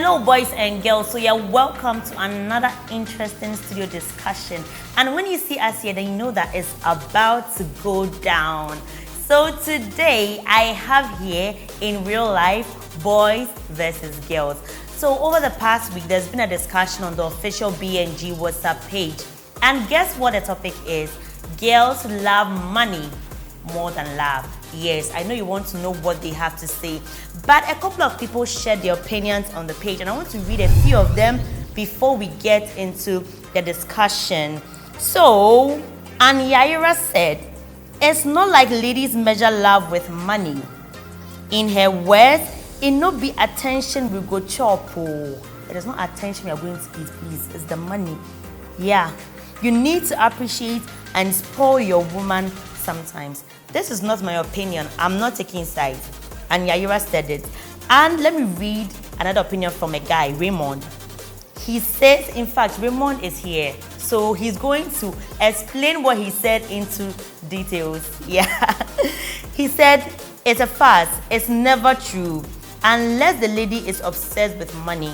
Hello boys and girls, so you're welcome to another interesting studio discussion. And when you see us here, then you know that it's about to go down. So today I have here in real life boys versus girls. So over the past week there's been a discussion on the official B&G WhatsApp page. And guess what the topic is? Girls love money more than love. Yes, I know you want to know what they have to say, but a couple of people shared their opinions on the page and I want to read a few of them before we get into the discussion. So, Anyaira said, it's not like ladies measure love with money. In her words, it not be attention we go chop. Oh. It is not attention we are going to eat, please. It's the money. Yeah, you need to appreciate and spoil your woman sometimes. This is not my opinion. I'm not taking sides. And Yaira said it. And let me read another opinion from a guy, Raymond. He says, in fact, Raymond is here. So he's going to explain what he said into details. Yeah. He said, it's a farce. It's never true. Unless the lady is obsessed with money.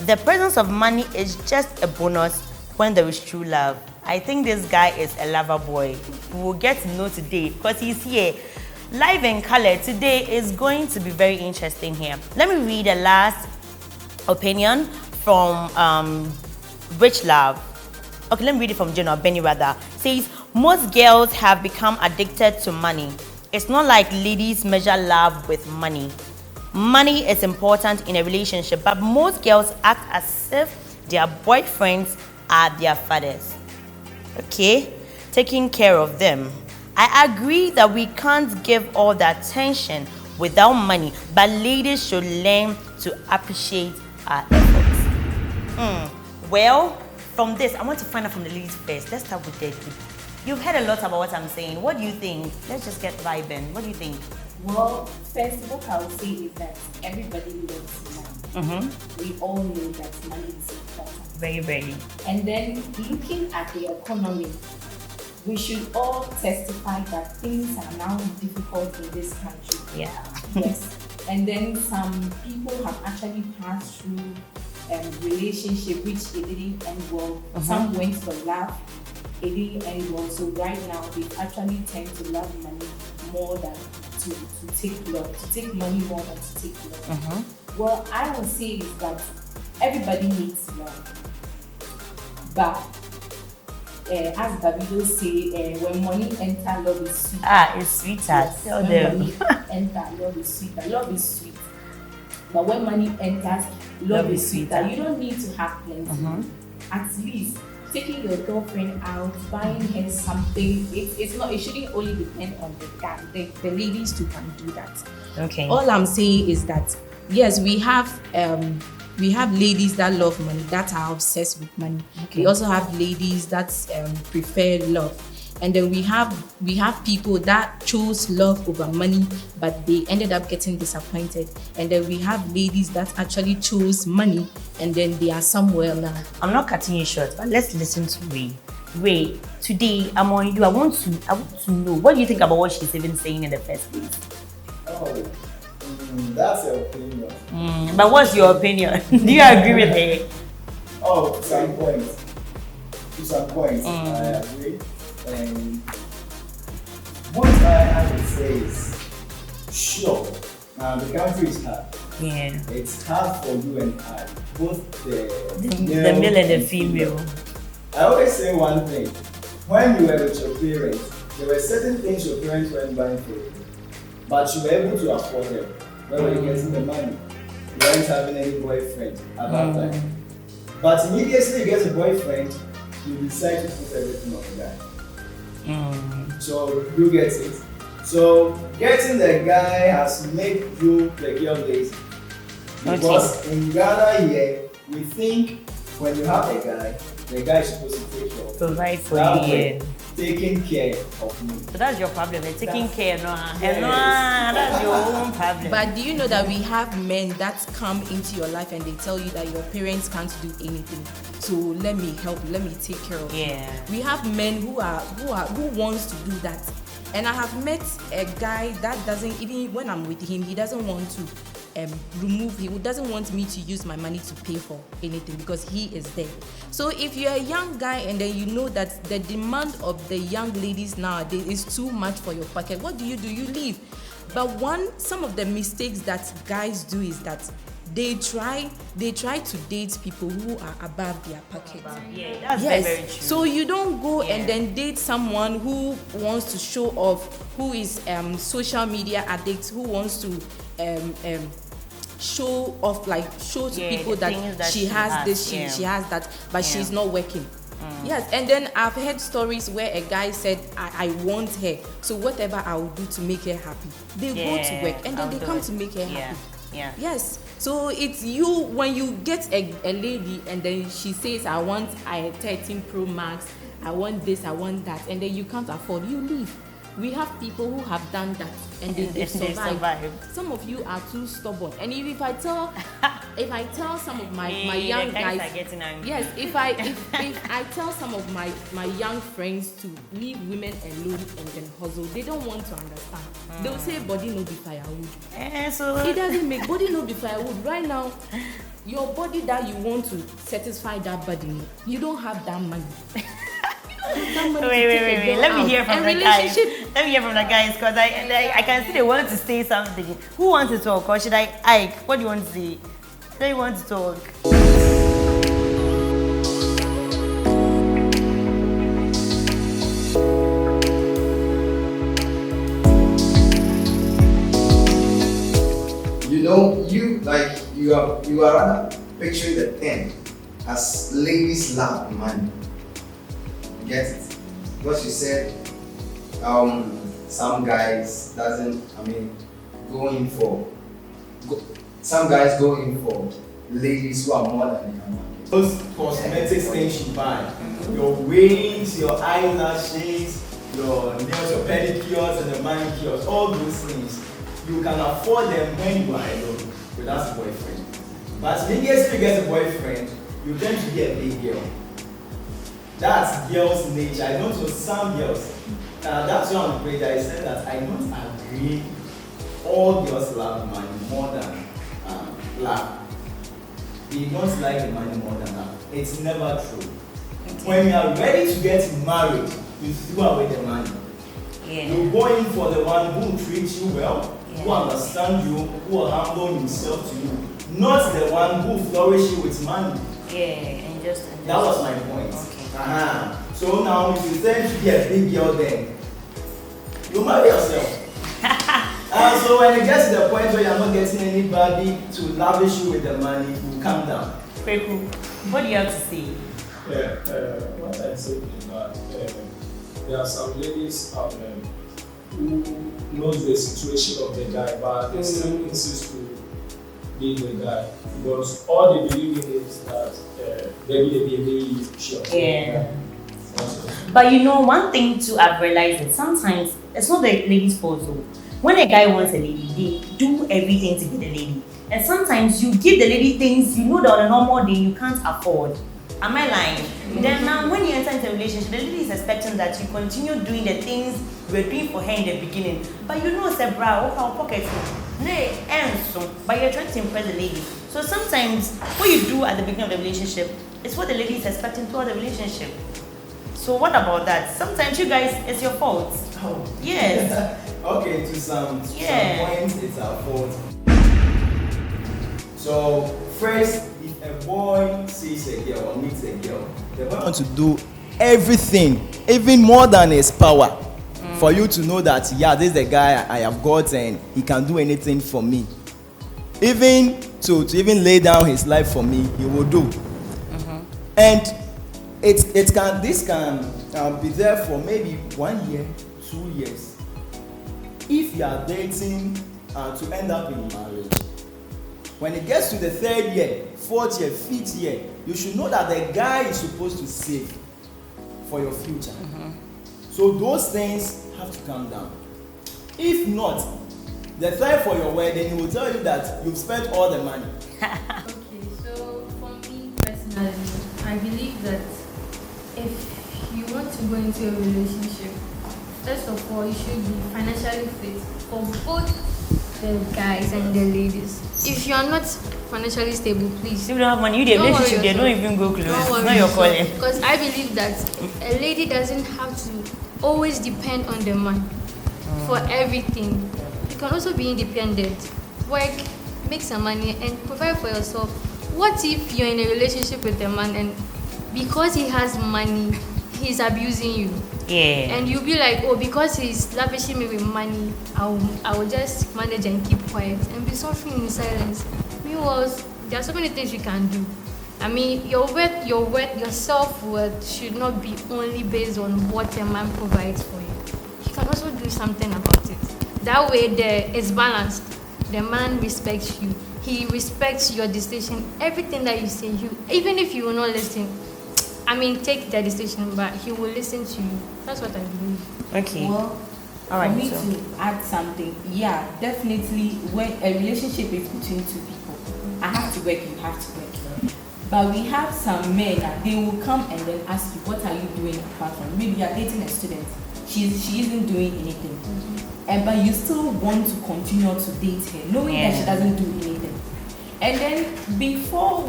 The presence of money is just a bonus when there is true love. I think this guy is a lover boy. We will get to know today because he's here. Live in color today is going to be very interesting here. Let me read the last opinion from Rich Love. Okay, let me read it from Jenna Benny rather. Says, most girls have become addicted to money. It's not like ladies measure love with money. Money is important in a relationship, but most girls act as if their boyfriends are their fathers. Okay, taking care of them. I agree that we can't give all the attention without money, but ladies should learn to appreciate our efforts. Well, from this, I want to find out from the ladies first. Let's start with Debbie. You've heard a lot about what I'm saying. What do you think? Let's just get vibing. What do you think? Well, first of all, I would say is that everybody loves money. We all know that money is important. Very, very. And then looking at the economy, we should all testify that things are now difficult in this country. Yeah. Yes. And then some people have actually passed through relationship which it didn't end well. Some went for love, it didn't end well. So right now they actually tend to love money more than to take love, to take money more than to take love. Well, I would say is that everybody needs love. But as Davido say, when money enter, love is sweet. It's sweeter. Yes, Tell when them. money enter, love is sweeter. Love is sweet. But when money enters, love is sweeter. You don't need to have plenty. At least taking your girlfriend out, buying her something. It shouldn't only depend on the guy. The ladies too can do that. Okay. All I'm saying is that yes, we have ladies that love money, that are obsessed with money. Okay. We also have ladies that prefer love, and then we have people that chose love over money, but they ended up getting disappointed. And then we have ladies that actually chose money, and then they are somewhere now. I'm not cutting you short, but let's listen to Ray. Ray, today I'm on you. I want to know, what do you think about what she's even saying in the first place? Oh. That's your opinion. But what's your opinion? Do you agree with her? Oh, to some point. I agree. And what I would say is, sure, the country is hard. Yeah. It's hard for you and I, both the male and the female. I always say one thing. When you were with your parents, there were certain things your parents weren't buying for you, but you were able to afford them. Where were you getting the money? You weren't having any boyfriend at that time. But immediately you get a boyfriend, you decide to put everything on the guy. So you get it. So getting the guy has made you the girl lazy. Because in Ghana here, we think when you have a guy, the guy is supposed to take care of you. Provide for you. Taking care of me. So that's your problem. They're taking care, that's your own problem. But do you know that we have men that come into your life and they tell you that your parents can't do anything, so let me help, let me take care of you. We have men who wants to do that, and I have met a guy that doesn't, even when I'm with him, he doesn't want to. he doesn't want me to use my money to pay for anything because he is there. So if you're a young guy and then you know that the demand of the young ladies nowadays is too much for your pocket, what do? You leave. But some of the mistakes that guys do is that they try to date people who are above their pocket. Yeah, that's very true. So you don't go and then date someone who wants to show off, who is social media addict, who wants to show off, like show to people that she has this, she has that, but she's not working. Yes, and then I've heard stories where a guy said, I want her, so whatever I will do to make her happy. They go to work and then they come to make her happy. Yes, so it's you, when you get a lady and then she says, I want a 13 Pro Max, I want this, I want that, and then you can't afford, you leave. We have people who have done that and they survived. Some of you are too stubborn. And if I tell some of my young guys, yes, if I tell some of my young friends to leave women alone and then hustle, they don't want to understand. They'll say body no be firewood. So it doesn't make body no be firewood. Right now, your body that you want to satisfy that body, you don't have that money. Wait. Let me hear from the guys. Let me hear from the guys because I can see they want to say something. Who wants to talk? Or should I, Ike? What do you want to say? They want to talk. You know, you are rather picturing the thing as ladies love money. Get it? What you said, some guys some guys go in for ladies who are more than their money. Those cosmetic things you buy, your wings, your eyelashes, your nails, your pedicures and the manicures, all those things, you can afford them when you are alone without a boyfriend. But immediately you get a boyfriend, you tend to be a big girl. That's girls' nature. I know to some girls. That's why on the page I said that I don't agree all girls love money more than love. They don't like the money more than love. It's never true. When you are ready to get married, you throw away the money. You go in for the one who will treat you well, who understands you, who will humble himself to you, not the one who will flourish you with money. That was my point. Okay. So now if you tend to be a big girl then, you marry yourself. So when you get to the point where you're not getting anybody to lavish you with the money, you calm down. Kweku, what do you have to say? What I said is that there are some ladies out there who knows the situation of the guy, but they still insist to be the guy because all they believe in is that they be sure. But you know, one thing too I've realized is sometimes it's not the lady's fault though. When a guy wants a lady, they do everything to get the lady. And sometimes you give the lady things you know that on a normal day you can't afford. Am I lying? Then now when you enter into a relationship, the lady is expecting that you continue doing the things you were doing for her in the beginning. But you know, say, bra, our pocket, but you're trying to impress the lady. So sometimes what you do at the beginning of the relationship is what the lady is expecting throughout the relationship. So what about that? Sometimes you guys, it's your fault. Oh. Yes. Okay, to some points, it's our fault. So first, if a boy sees a girl or meets a girl, the boy wants to do everything, even more than his power, for you to know that this is the guy I have got and he can do anything for me. Even to even lay down his life for me, he will do. And this can be there for maybe 1 year, 2 years. If you are dating to end up in marriage, when it gets to the 3rd year, 4th year, 5th year, you should know that the guy is supposed to save for your future. So those things have to come down. If not, the time for your wedding, he will tell you that you've spent all the money. Okay, so for me personally, I believe that if you want to go into a relationship, first of all, you should be financially fit for both the guys and the ladies. If you are not financially stable, please. If you don't have money, you the relationship, they don't even go close. It's not your calling. Because I believe that a lady doesn't have to always depend on the man for everything. You can also be independent, work, make some money, and provide for yourself. What if you're in a relationship with a man and because he has money, he's abusing you? Yeah. And you'll be like, oh, because he's lavishing me with money, I will just manage and keep quiet and be suffering in silence. Meanwhile, there are so many things you can do. I mean, your self-worth should not be only based on what a man provides for you. You can also do something about it. That way, it's balanced. The man respects you. He respects your decision. Everything that you say, even if you will not listen, I mean, take the decision, but he will listen to you. That's what I believe. Okay. Well, all right. For me to add something, yeah, definitely when a relationship is between two people, I have to work, you have to work. But we have some men that they will come and then ask you, what are you doing apart from? Maybe you are dating a student, she isn't doing anything. But you still want to continue to date her, knowing that she doesn't do anything. And then before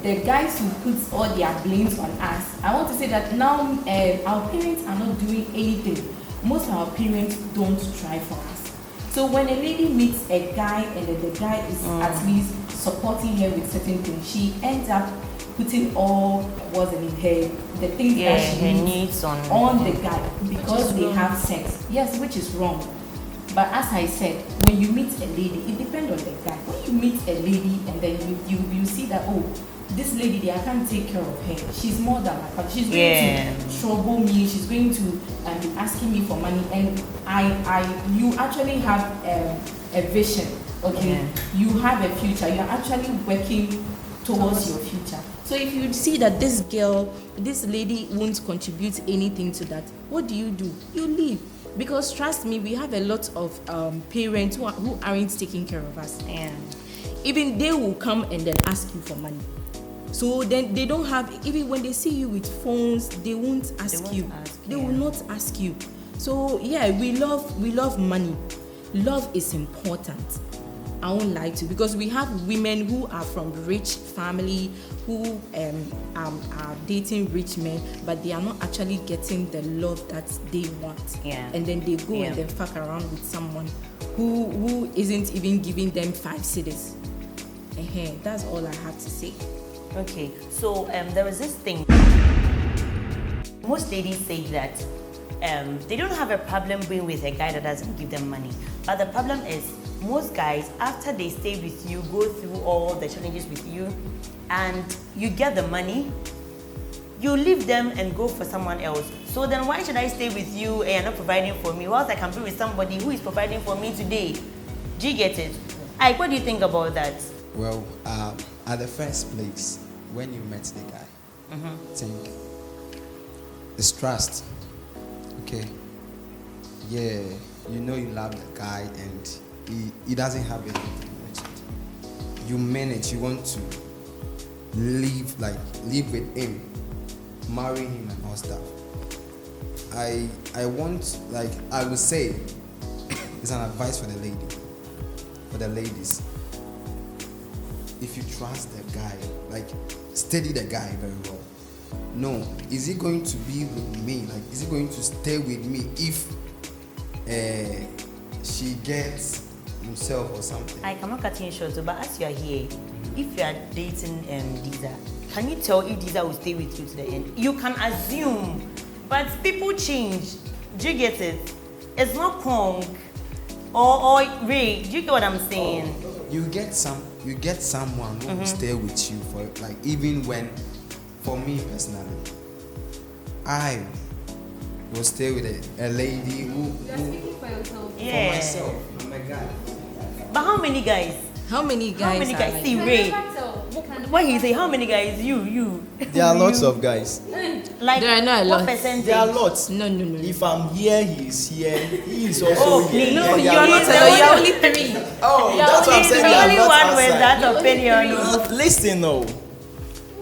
the guys who put all their blames on us, I want to say that now our parents are not doing anything. Most of our parents don't try for us. So when a lady meets a guy and then the guy is at least supporting her with certain things, she ends up putting all what's in her, the things that she needs on the guy because they have sex. Yes, which is wrong. But as I said, when you meet a lady, it depends on the guy. When you meet a lady and then you see that, oh, this lady, I can't take care of her. She's more than my father. She's going to trouble me. She's going to be asking me for money. And you actually have a vision, okay? Yeah. You have a future. You're actually working towards your future. So if you see that this lady won't contribute anything to that, what do? You leave. Because trust me, we have a lot of parents who aren't taking care of us. Yeah. Even they will come and then ask you for money. So then they don't have, even when they see you with phones, they won't ask you. They will not ask you. So yeah, we love money. Love is important. I won't lie to you, because we have women who are from rich family who are dating rich men, but they are not actually getting the love that they want. Yeah. And then they go and then fuck around with someone who isn't even giving them 5 cedis. That's all I have to say. Okay, so there is this thing. Most ladies say that they don't have a problem being with a guy that doesn't give them money. But the problem is, most guys, after they stay with you, go through all the challenges with you, and you get the money, you leave them and go for someone else. So then why should I stay with you and you're not providing for me, whilst I can be with somebody who is providing for me today? Do you get it? Ike, what do you think about that? Well, at the first place, when you met the guy, think it's trust. Okay? Yeah, you know you love the guy and he doesn't have anything. You manage, you want to live with him, marry him and all stuff. I want, I would say, it's an advice for the ladies. If you trust the guy, study the guy very well. No, is he going to be with me? Is he going to stay with me if she gets himself or something? I'm not cutting you short, but as you are here, if you are dating Diza, can you tell if Diza will stay with you to the end? You can assume, but people change. Do you get it? It's not Kong or Ray. Do you get what I'm saying? You get someone who will stay with you for even when, for me personally, I will stay with a lady who You're speaking for yourself. Yeah. For myself. I'm a guy. But how many guys? How many guys? See, Ray. What he say? How many guys? You. There are lots of guys. There are not a lot. What percentage? There are lots. No. If I'm here, he is here. He is also here. please. No, And you're there are not lots alone. of- You're only 3. Oh, that's what I'm saying. The There are only lots one with outside. that opinion. Listen,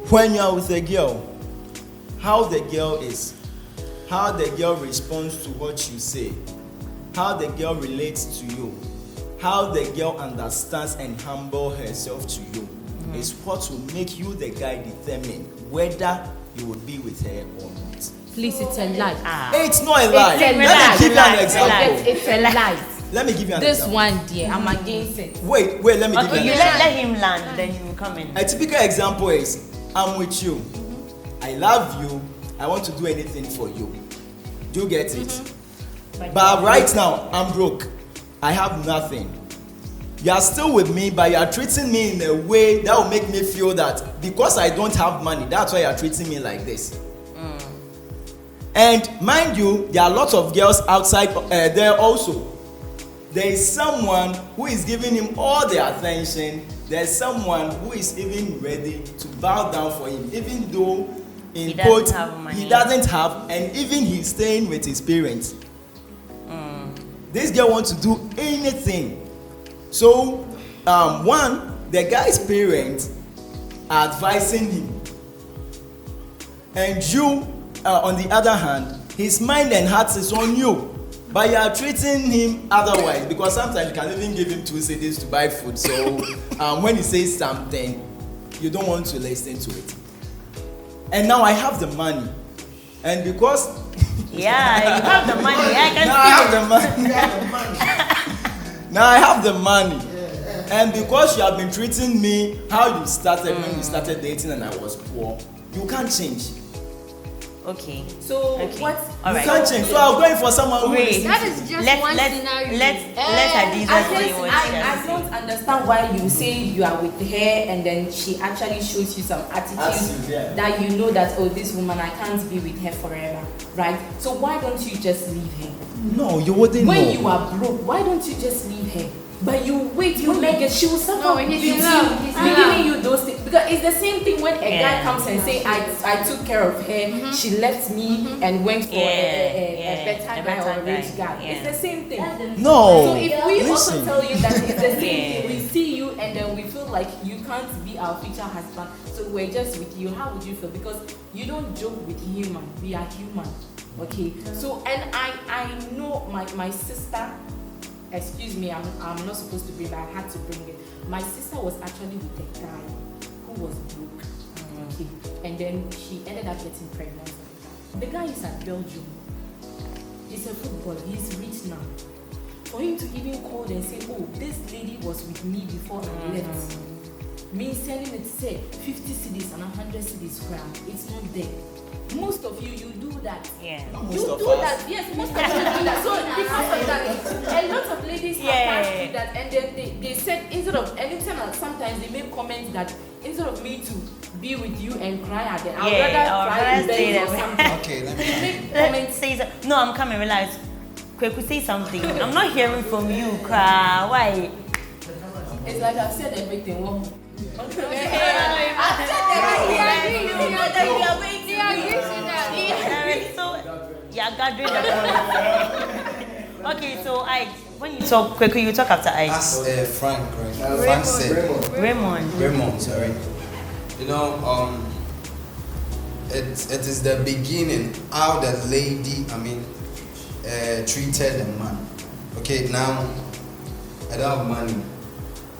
when you are with a girl, how the girl is, how the girl responds to what you say, how the girl relates to you, how the girl understands and humble herself to you, is what will make you, the guy, determine whether you would be with her or not. Please, it's a lie. It's not a lie. It's a Let me give you an lie. example. It's a lie. Let me give you an This example. one, dear, I'm against it. Wait, let me give Okay, you you an let example. him land, then you come in. A typical example is, I'm with you. I love you. I want to do anything for you. Do you get it? But right now, I'm broke. I have nothing. You are still with me, but you are treating me in a way that will make me feel that because I don't have money, that's why you are treating me like this. And mind you, there are lots of girls outside there also. There is someone who is giving him all the attention. There is someone who is even ready to bow down for him, even though He doesn't have money. he doesn't have, and even he's staying with his parents. This girl wants to do anything. So, the guy's parents are advising him, and you, on the other hand, his mind and heart is on you. But you are treating him otherwise, because sometimes you can even give him 2 cedis to buy food. So when he says something, you don't want to listen to it. And now I have the money, and because Yeah, you have the money. I can now I have the money. Now I have the money, and because you have been treating me how you started when you started dating and I was poor, you can't change. Okay. So Okay. what? All You right. can't change. So I'm going for someone who Wait. is. That is just one scenario. Let Hadiza say what she has I to don't say. understand why you say you are with her and then she actually shows you some attitude Attitude, yeah. that you know that, oh, this woman, I can't be with her forever, right? So why don't you just leave her? No, you wouldn't When know. you are broke, why don't you just leave her? But you wait, you make it. She will suffer No, with he's you. in love, he's in Be love. giving you those things because it's the same thing when a Yeah. guy comes and say, I took care of her. She left me and went for a better guy or a rich guy. Yeah. It's the same thing. No. So if we also Listen. tell you that it's the same Yeah. thing, we see you and then we feel like you can't be our future husband, so we're just with you. How would you feel? Because you don't joke with human. We are human. Okay. So and I know my sister. Excuse me, I'm not supposed to bring, but I had to bring it. My sister was actually with a guy who was broke. Okay. And then she ended up getting pregnant with the guy. The guy is at Belgium. He's a footballer. He's rich now. For him to even call and say, oh, this lady was with me before I left. Me sending it, say 50 cedis and 100 cedis grand. It's not there. Most of you do that. Yeah. You Most of do us. that, yes, most of you do that. So because of that, a lot of ladies have passed through that, and then they said instead of anytime, sometimes they make comments that instead of me to be with you and cry at them, I'd rather cry in bed or something. Okay, let They me. make Let's comments. say so. No, I'm coming. Relax. Kweku, say something. I'm not hearing from you. Cry. Why? It's like I've said everything. Well, So you're gathering. Okay, so when you talk, Kweku, you talk after I. As Frank, right? Frank said. Raymond. Raymond, sorry. You know, it is the beginning how the lady, treated the man. Okay, now I don't have money.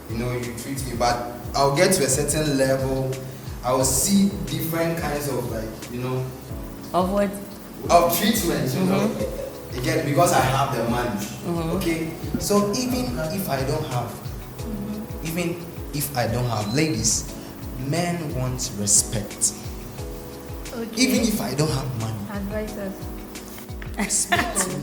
You know, you treat me, but I'll get to a certain level. I will see different kinds of Of what? of treatment. You know, again because I have the money. Okay, so even if I don't have, ladies, men want respect. Even if I don't have money, Advise us. respect me.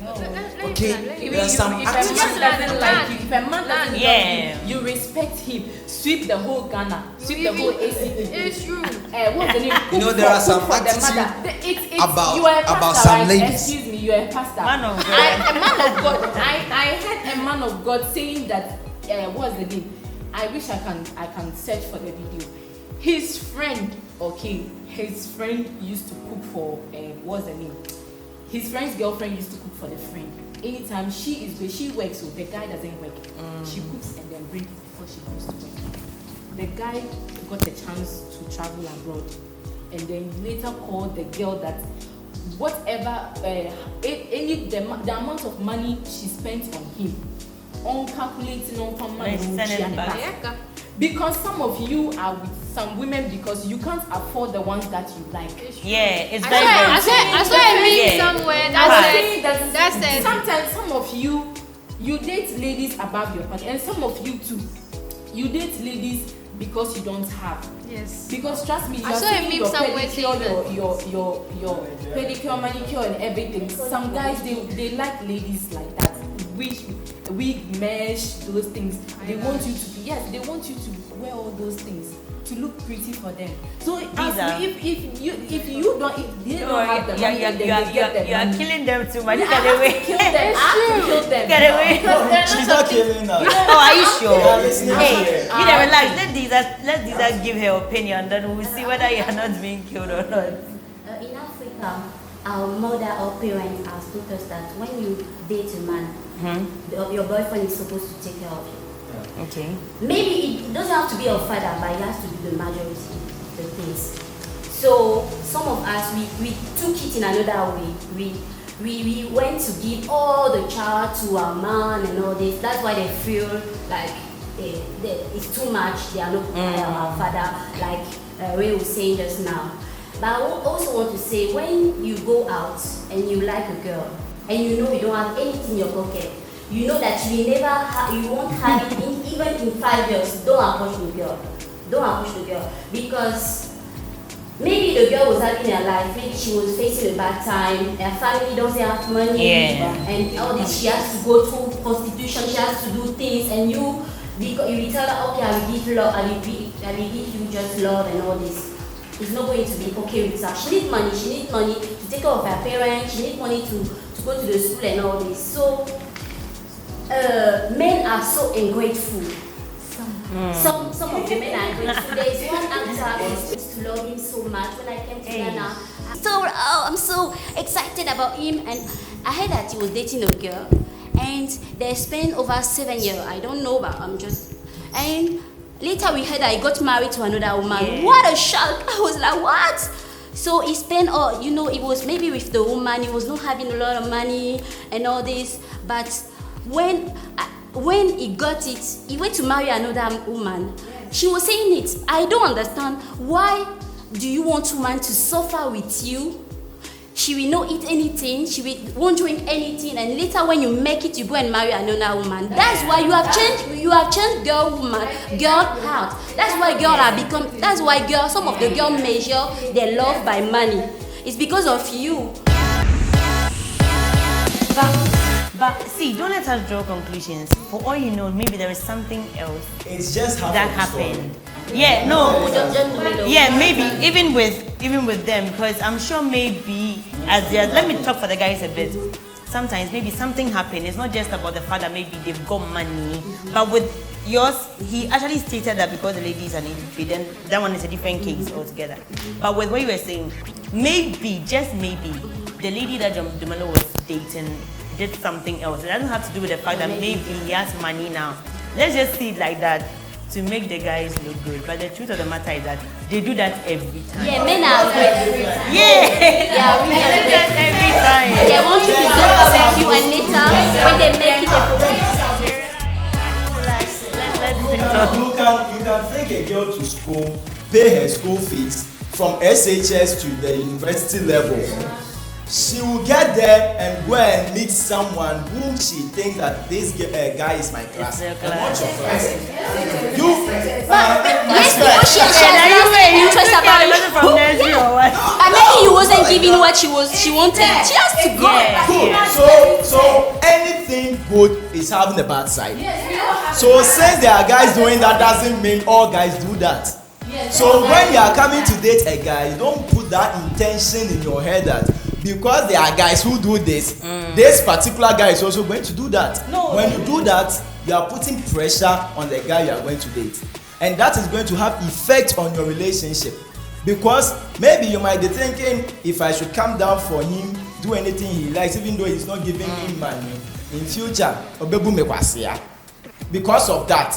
Let Okay, me there are some If a man attitudes. doesn't like you, if a man doesn't Yeah. love you, you respect him. Sweep the whole Ghana, sweep the whole ACP. It's true. What's the name? You know, there are some Cook for the attitude mother. It's about- you are a pastor, about some right? ladies. Excuse me, you are a pastor. Man of God. A man of God. I heard a man of God saying that. What's the name? I wish I can search for the video. His friend, his friend used to cook for what's the name? His friend's girlfriend used to cook for the friend. Anytime she works, so the guy doesn't work. She cooks and then brings it before she goes to work. The guy got a chance to travel abroad, and then later called the girl that whatever the amount of money she spent on him, on calculating on because some of you are with some women because you can't afford the ones that you like. Yeah, it's I very saw a meme somewhere that said sometimes some of you date ladies above your party, and some of you too, you date ladies because you don't have. Yes. Because trust me, I saw a meme somewhere saying your pedicure, manicure, and everything. Some guys they like ladies like that. Wig, mesh, those things. They want you to they want you to wear all those things to look pretty for them. So if they don't have the money, then they get the you are money. killing them too much. Yeah, Get I have away. to kill them. I have to kill them. Get away. She's not killing us. Oh, are you sure? Yeah, listening to Hey, her. you know, relax. Let Disa give her opinion, then we'll see whether you are not being killed or not. In Africa, our mother or parents has taught us that when you date a man, your boyfriend is supposed to take care of you. Okay. Maybe it doesn't have to be your father, but he has to do the majority of the things. So some of us we took it in another way. We went to give all the child to our man and all this. That's why they feel like it's too much. They are not our father, like Ray was saying just now. But I also want to say, when you go out and you like a girl and you know you don't have anything in your pocket, you know that you won't have it even in 5 years. Don't approach the girl. Don't approach the girl because maybe the girl was having her life. Maybe she was facing a bad time. Her family doesn't have money, and all this. She has to go through prostitution. She has to do things, and you tell her, okay, I will give you love. I will give you just love and all this. It's not going to be okay with her. She needs money. She needs money to take care of her parents. She needs money to go to the school and all this. So men are so ungrateful. Some of the men are ungrateful. There is one actor I used to love him so much. When I came to Ghana, I'm so excited about him, and I heard that he was dating a girl, and they spent over 7 years. I don't know, but and later we heard that he got married to another woman. Yeah. What a shock! I was like, what? So he spent it was maybe with the woman. He was not having a lot of money and all this, but when he got it, he went to marry another woman. She was saying it. I don't understand. Why do you want woman to suffer with you? She will not eat anything. She won't drink anything. And later, when you make it, you go and marry another woman. That's why you have changed. You have changed girl heart. That's why some of the girls measure their love by money. It's because of you. But see, don't let us draw conclusions. For all you know, maybe there is something else It's just half that of the story. happened. Yeah, no. Yeah, maybe even with them, because I'm sure maybe let me talk for the guys a bit. Sometimes maybe something happened. It's not just about the fact that maybe they've got money, but with yours, he actually stated that because the lady is an industry, then that one is a different case altogether. But with what you were saying, maybe, just maybe, the lady that Dumelo was dating did something else. It doesn't have to do with the fact that maybe he has money now. Let's just see it like that to make the guys look good. But the truth of the matter is that they do that every time. Yeah, men are grateful. Yeah, we they are do that every time. They want you to suffer with you, and later when they make it, You can take a girl to school, pay her school fees from SHS to the university level. She will get there and go and meet someone whom she thinks that this guy is my class. And what's your class? interest about it. But maybe he wasn't giving what she wanted. She has to go. So anything good is having a bad side. So since there are guys doing that, doesn't mean all guys do that. So when you are coming to date a guy, don't put that intention in your head that because there are guys who do this, this particular guy is also going to do that. No. When you do that, you are putting pressure on the guy you are going to date, and that is going to have effect on your relationship. Because maybe you might be thinking, if I should come down for him, do anything he likes, even though he's not giving me money, in future, because of that,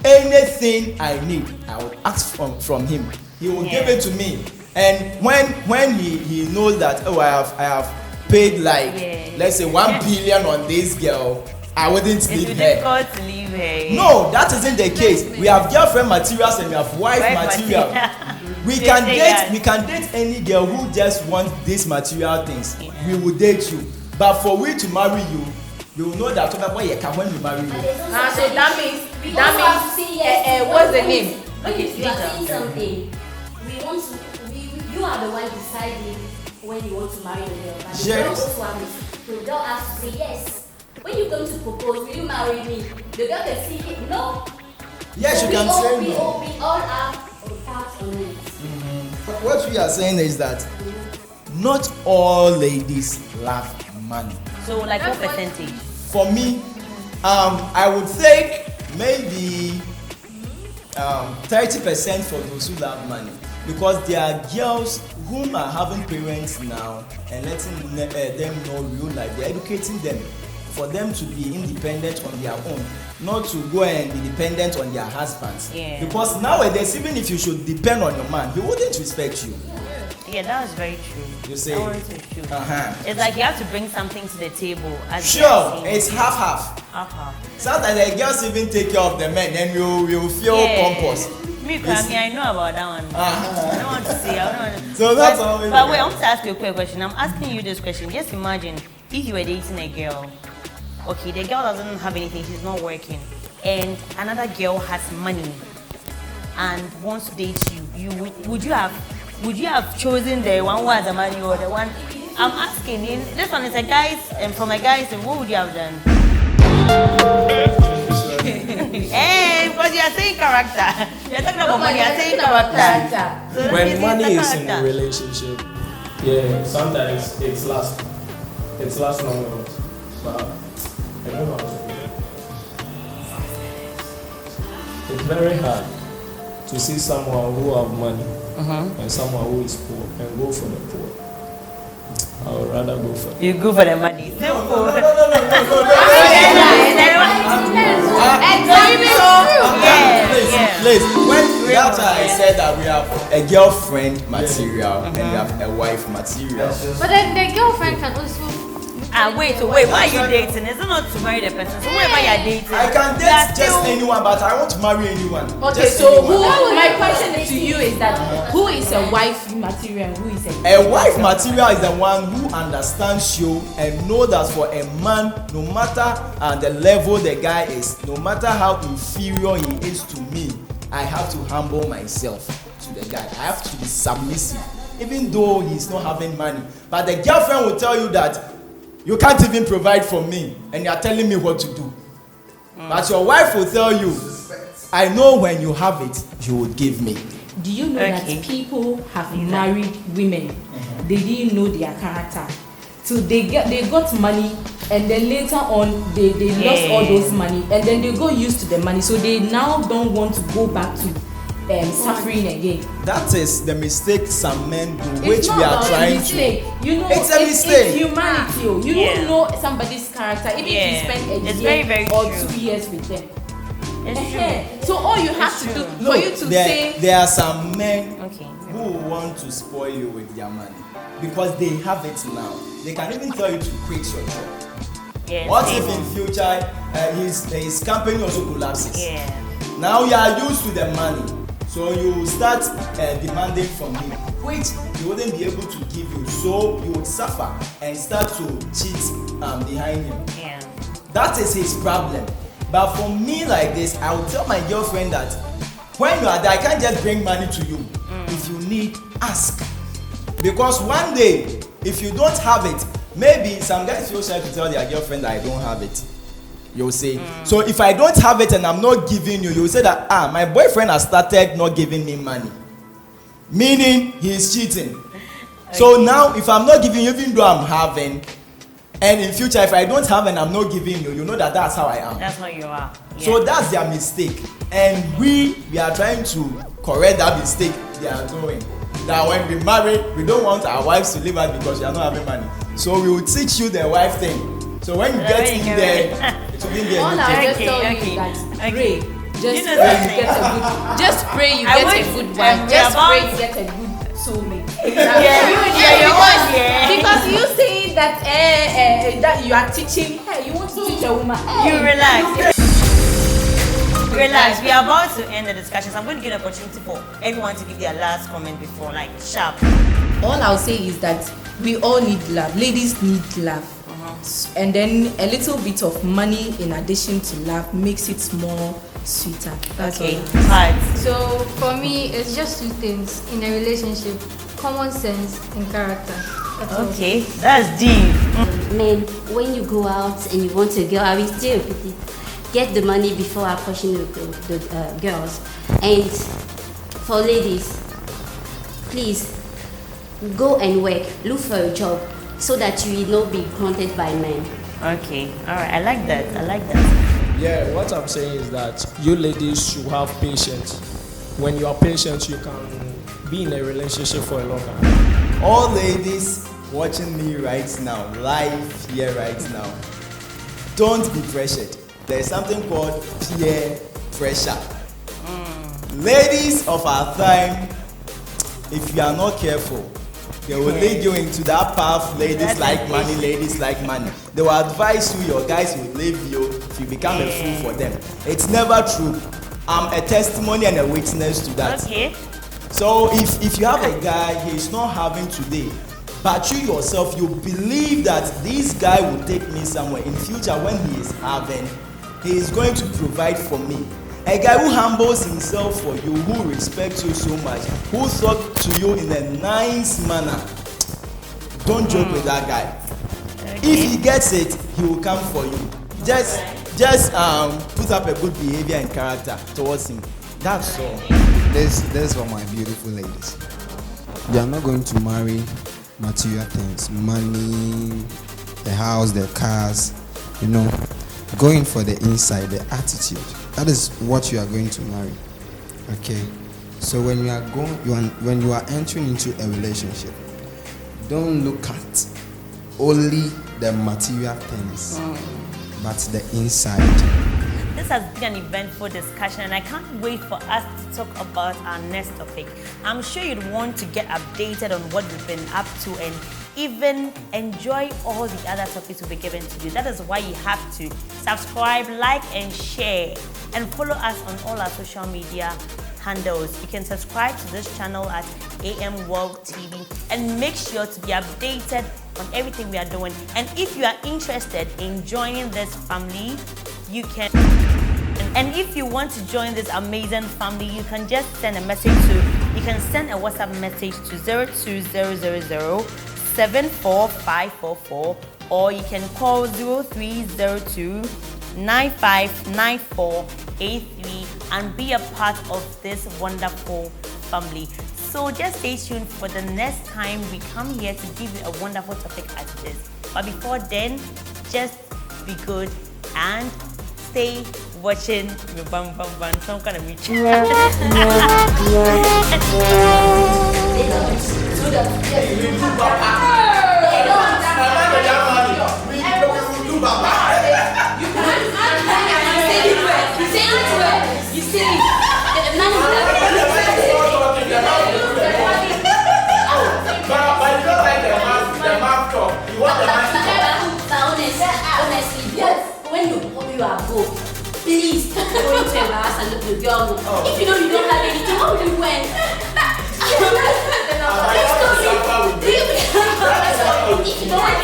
anything I need, I will ask from him. He will give it to me. And when he knows that, oh, I have paid like let's say 1 billion on this girl, I wouldn't leave her. It's difficult to leave her. No, that isn't the case. We have girlfriend materials and we have wife material. We can date any girl who just wants these material things. We will date you. But for we to marry you, you will know that when we marry you. So that means what's the name? Okay, you are saying something. You are the one deciding when you want to marry the girl. But the girl also has to say yes. When you come to propose, will you marry me? The girl can say no. Yes, so you can say no. We all have a part on it. What we are saying is that not all ladies love money. So like what percentage? For me, I would think maybe 30% for those who love money, because there are girls whom are having parents now and letting them know real life. They're educating them for them to be independent on their own, not to go and be dependent on their husbands. Yeah. Because nowadays, even if you should depend on your man, he wouldn't respect you. Yeah, that was very true. You say, that one is true. It's like you have to bring something to the table. Sure, it's half. Half. Sometimes the girls even take care of the men, then you feel pompous. Me, I know about that one. I don't want to say. So that's all. But wait, I want to ask you a quick question. I'm asking you this question. Just imagine if you were dating a girl. Okay, the girl doesn't have anything, she's not working, and another girl has money and wants to date you. Would you have chosen the one who has the money or the one? I'm asking. This one is a guy's, and from a guy's, what would you have done? Hey, because you are saying character. You're talking about money. You're saying character. So when money is in a relationship, yeah, sometimes it's last longer, but I don't know how to do it. It's very hard to see someone who have money and someone who is poor and go for the poor. I would rather go for the You go for the money. Simple. Please, when that's why I said that we have a girlfriend material and we have a wife material. But then the girlfriend can also. Wait, why are you dating? Is it not to marry the person? So whoever you're dating, I can date just anyone, but I won't marry anyone. Okay, just so anyone. my question to you is that who is a wife material and who is a wife material is the one who understands you and know that for a man, no matter the level the guy is, no matter how inferior he is to me, I have to humble myself to the guy. I have to be submissive, even though he's not having money. But the girlfriend will tell you that you can't even provide for me and you are telling me what to do. But your wife will tell you, I know when you have it, you will give me. Do you know that people have married women, they didn't know their character. So they got money and then later on they lost all those money and then they got used to the money. So they now don't want to go back to suffering again. That is the mistake some men do, which we are trying to. You know, it's a mistake. It's humanity. You don't know somebody's character, even if you spend a year very or true. 2 years with them. It's So all you have to do for you to say. There are some men who want to spoil you with their money because they have it now. They can even tell you to quit your job. What if in future his company also collapses? Now you are used to the money. So you start demanding from him, which he wouldn't be able to give you. So you would suffer and start to cheat behind him. That is his problem. But for me like this, I will tell my girlfriend that when you are there, I can't just bring money to you. If you need, ask. Because one day, if you don't have it, maybe some guys feel shy to tell their girlfriend that I don't have it. You'll say, so if I don't have it and I'm not giving you, you'll say that, my boyfriend has started not giving me money. Meaning, he is cheating. So now, if I'm not giving you, even though I'm having, and in future, if I don't have and I'm not giving you, you know that that's how I am. That's how you are. So that's their mistake. And we are trying to correct that mistake they are doing. That when we marry, we don't want our wives to leave us because we are not having money. So we will teach you the wife thing. So when you get in there, it will be there. All I just tell you that pray. Just pray you get a good wife. Just pray you get a good soulmate. Because you saying that that you are teaching, hey, you want to teach a woman. Hey, you relax. Relax, we are about to end the discussion, so I'm going to give an opportunity for everyone to give their last comment before, like, sharp. All I'll say is that we all need love. Ladies need love. And then a little bit of money in addition to love makes it more sweeter. That's okay. All. So for me, it's just two things in a relationship: common sense and character. Okay, that's deep. Men, when you go out and you want a girl, I will still repeat it. Get the money before approaching the girls. And for ladies, please go and work, look for a job, so that you will not be grunted by men. Okay, all right, I like that. Yeah, what I'm saying is that you ladies should have patience. When you are patient, you can be in a relationship for a long time. All ladies watching me right now, live here right now, don't be pressured. There's something called peer pressure. Ladies of our time, if you are not careful, they will lead you into that path. Ladies like money. They will advise you, your guys will leave you if you become a fool for them. It's never true. I'm a testimony and a witness to that. Okay. So if you have a guy he's not having today, but you yourself, you believe that this guy will take me somewhere in future when he is having, he is going to provide for me. A guy who humbles himself for you, who respects you so much, who talks to you in a nice manner. Don't joke with that guy. Okay. If he gets it, he will come for you. Just put up a good behavior and character towards him. That's all. This for my beautiful ladies. You are not going to marry material things, money, the house, the cars, going for the inside, the attitude. That is what you are going to marry. Okay. So when you are entering into a relationship, don't look at only the material things, but the inside. This has been an eventful discussion, and I can't wait for us to talk about our next topic. I'm sure you'd want to get updated on what we've been up to and even enjoy all the other topics we'll be given to you. That is why you have to subscribe, like, and share, and follow us on all our social media handles. You can subscribe to this channel at AM World TV and make sure to be updated on everything we are doing. And if you are interested in joining this family, you can. And if you want to join this amazing family, you can just send a message you can send a WhatsApp message to 02000 74544, or you can call 0302 959483 and be a part of this wonderful family. So just stay tuned for the next time we come here to give you a wonderful topic as this. But before then, just be good and stay watching your bam bam bam. Some kind of meet you. When you are broke, please go into a house and look at your girl. If you know you don't have anything, how will you win? If you don't have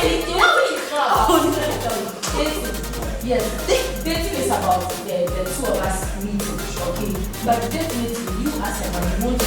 anything, how will you Yes, dating is about the two of us meeting, okay? But definitely, you as a man, you want to